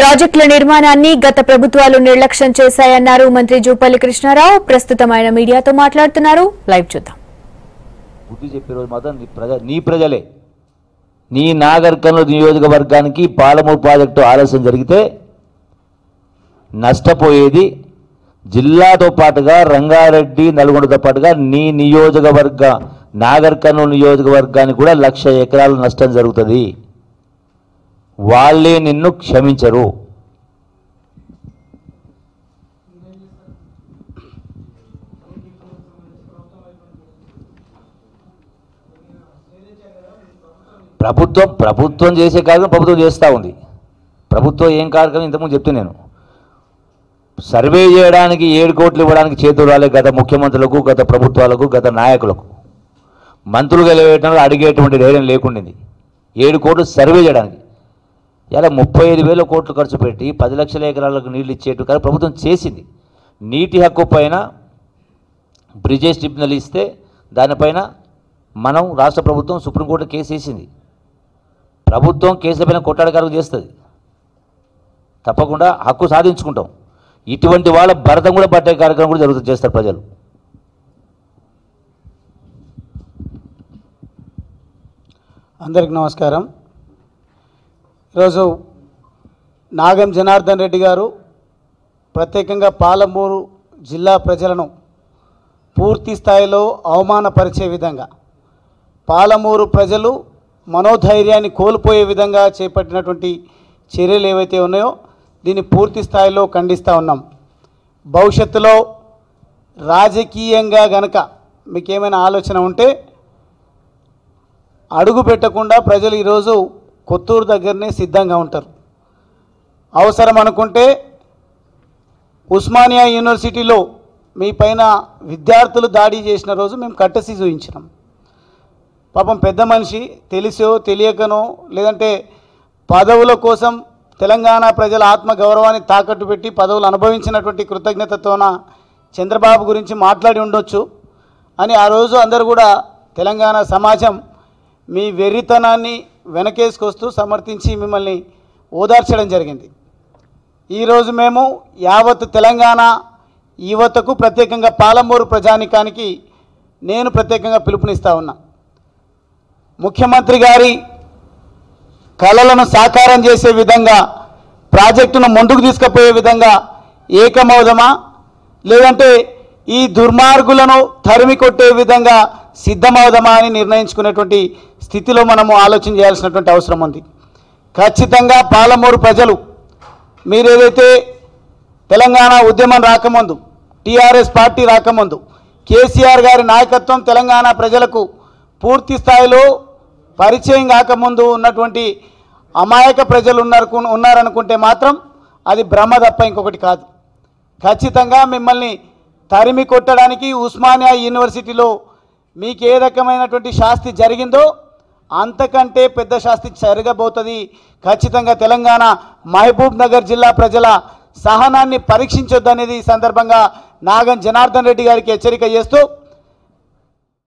ప్రాజెక్టుల నిర్మాణాన్ని గత ప్రభుత్వాలు నిర్లక్ష్యం చేశాయన్నారు మంత్రి జూపల్లి కృష్ణారావు. ప్రస్తుతం ఆయన మీడియాతో మాట్లాడుతున్నారు. లైవ్ చూద్దాం. బుద్ధి చెప్పే రోజు మాత్రం నీ ప్రజలే నీ నాగర్ కర్నూలు నియోజకవర్గానికి పాలమూరు ప్రాజెక్టు ఆలస్యం జరిగితే నష్టపోయేది జిల్లాతో పాటుగా రంగారెడ్డి నల్గొండతో పాటుగా నీ నియోజకవర్గ నాగర్ కర్నూలు నియోజకవర్గానికి కూడా 1,00,000 ఎకరాల నష్టం జరుగుతుంది. వాళ్ళే నిన్ను క్షమించరు. ప్రభుత్వం చేసే కార్యక్రమం ప్రభుత్వం చేస్తూ ఉంది. ప్రభుత్వం ఏం కార్యక్రమం ఇంతకుముందు చెప్తే నేను సర్వే చేయడానికి 7 కోట్లు ఇవ్వడానికి చేతులు రాలే గత ముఖ్యమంత్రులకు, గత ప్రభుత్వాలకు, గత నాయకులకు. మంత్రులు గెలవేయడంలో అడిగేటువంటి ధైర్యం లేకుండింది. 7 కోట్లు సర్వే చేయడానికి ఇలా 35,000 కోట్లు ఖర్చు పెట్టి 10 లక్షల ఎకరాలకు నీళ్ళు ఇచ్చేట్టు కానీ ప్రభుత్వం చేసింది. నీటి హక్కు పైన బ్రిజేస్ ట్రిబ్యునల్ ఇస్తే దానిపైన మనం రాష్ట్ర ప్రభుత్వం సుప్రీంకోర్టు కేసు వేసింది. ప్రభుత్వం కేసులపైన కొట్టాడకారం చేస్తుంది. తప్పకుండా హక్కు సాధించుకుంటాం. ఇటువంటి వాళ్ళ భరతం కూడా పట్టే కార్యక్రమం కూడా జరుగుతుంది, చేస్తారు ప్రజలు. అందరికి నమస్కారం. ఈరోజు నాగం జనార్దన్ రెడ్డి గారు ప్రత్యేకంగా పాలమూరు జిల్లా ప్రజలను పూర్తి స్థాయిలో అవమానపరిచే విధంగా, పాలమూరు ప్రజలు మనోధైర్యాన్ని కోల్పోయే విధంగా చేపట్టినటువంటి చర్యలు ఏవైతే ఉన్నాయో దీన్ని పూర్తి స్థాయిలో ఖండిస్తూ ఉన్నాం. భవిష్యత్తులో రాజకీయంగా గనక మీకేమైనా ఆలోచన ఉంటే అడుగు పెట్టకుండా ప్రజలు ఈరోజు కొత్తూరు దగ్గరనే సిద్ధంగా ఉంటారు. అవసరం అనుకుంటే ఉస్మానియా యూనివర్సిటీలో మీ పైన విద్యార్థులు దాడి చేసిన రోజు మేము కట్టసి చూయించినాం. పాపం పెద్ద మనిషి తెలిసో తెలియకనో లేదంటే పదవుల కోసం తెలంగాణ ప్రజల ఆత్మగౌరవాన్ని తాకట్టు పెట్టి పదవులు అనుభవించినటువంటి కృతజ్ఞతతోన చంద్రబాబు గురించి మాట్లాడి ఉండొచ్చు అని ఆ రోజు అందరూ కూడా తెలంగాణ సమాజం మీ వెర్రితనాన్ని వెనకేసుకొస్తూ సమర్థించి మిమ్మల్ని ఓదార్చడం జరిగింది. ఈరోజు మేము యావత్ తెలంగాణ యువతకు ప్రత్యేకంగా పాలమూరు ప్రజానికానికి నేను ప్రత్యేకంగా పిలుపునిస్తా ఉన్నా. ముఖ్యమంత్రి గారి కలలను సాకారం చేసే విధంగా, ప్రాజెక్టును ముందుకు తీసుకుపోయే విధంగా ఏకమవుదమా, లేదంటే ఈ దుర్మార్గులను తరిమి కొట్టే విధంగా సిద్ధమవుదమా అని నిర్ణయించుకునేటువంటి స్థితిలో మనము ఆలోచన చేయాల్సినటువంటి అవసరం ఉంది. ఖచ్చితంగా పాలమూరు ప్రజలు మీరు ఏదైతే తెలంగాణ ఉద్యమం రాకముందు, టీఆర్ఎస్ పార్టీ రాకముందు కేసీఆర్ గారి నాయకత్వం తెలంగాణ ప్రజలకు పూర్తి స్థాయిలో పరిచయం కాకముందు ఉన్నటువంటి అమాయక ప్రజలు ఉన్నారనుకుంటే మాత్రం అది భ్రమ తప్ప ఇంకొకటి కాదు. ఖచ్చితంగా మిమ్మల్ని తరిమి కొట్టడానికి ఉస్మానియా యూనివర్సిటీలో మీకు ఏ రకమైనటువంటి శాస్తి జరిగిందో అంతకంటే పెద్ద శాస్తి జరగబోతుంది. ఖచ్చితంగా తెలంగాణ మహబూబ్ నగర్ జిల్లా ప్రజల సహనాన్ని పరీక్షించొద్దనేది ఈ సందర్భంగా నాగం జనార్దన్ రెడ్డి గారికి హెచ్చరిక చేస్తూ